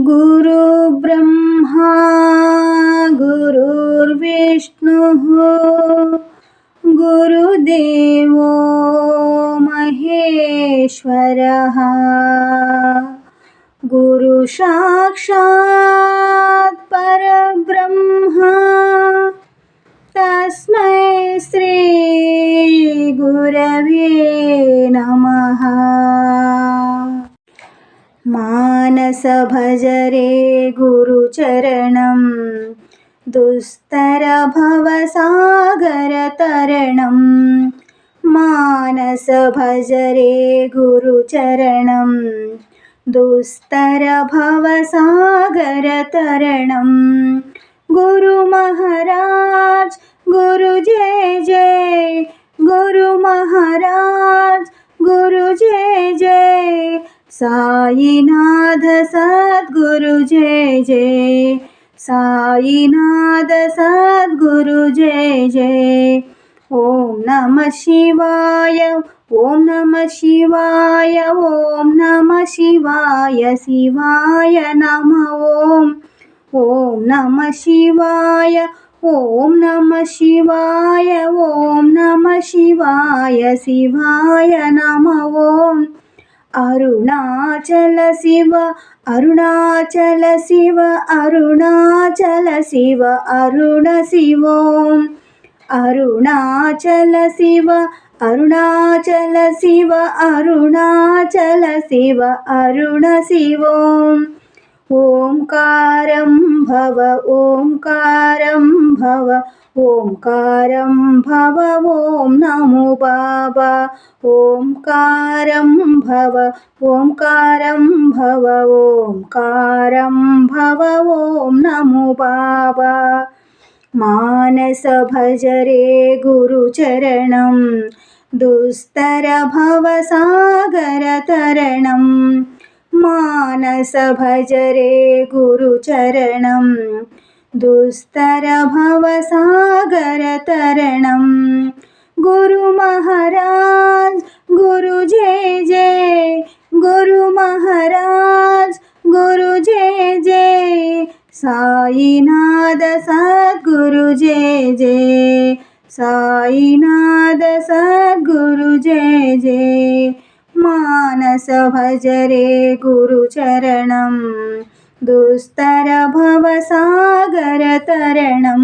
गुरु ब्रह्मा गुरुर्विष्णुः गुरुदेवो महेश्वरः गुरु साक्षात् परब्रह्म तस्मै श्री गुरवे नमः। मानस भजरे गुरुचरणं दुस्तर भवसागरतरणं मानस भजरे गुरुचरणं दुस्तर भवसागरतरणं गुरु महाराज गुरु जय जय गुरु महाराज गुरु जय जय साईनाथ सद्गुरु जय जय साईनाथ सद्गुरु जय जय। ओम नमः शिवाय ओम नमः शिवाय ओम नमः शिवाय शिवाय नमः ओम नमः शिवाय ओम नमः शिवाय ओम नमः शिवाय शिवाय नमः ओम। अरुणाचल शिव अरुणाचल शिव अरुणाचल शिव अरुण शिवोम अरुणाचल शिव अरुणाचल शिव अरुणाचल शिव अरुण शिवोम। ओंकारं भव ओंकारं भव ओंकारं भव ओम नमो बाबा ओंकारं भव ओंकारं भव ओंकारं भव ओम नमो बाबा। मानस भजरे गुरुचरणं दुस्तर भवसागरतरणं मानस भजरे गुरुचरणं दुस्तर भवसागरतरणं गुरु महाराज गुरु जय जय गुरु महाराज गुरु जय जय साईनाथ सद्गुरु जय जय साईनाथ सद्गुरु जय जय। मानस भजरे गुरुचरणं दुस्तर भवसागरतरणं।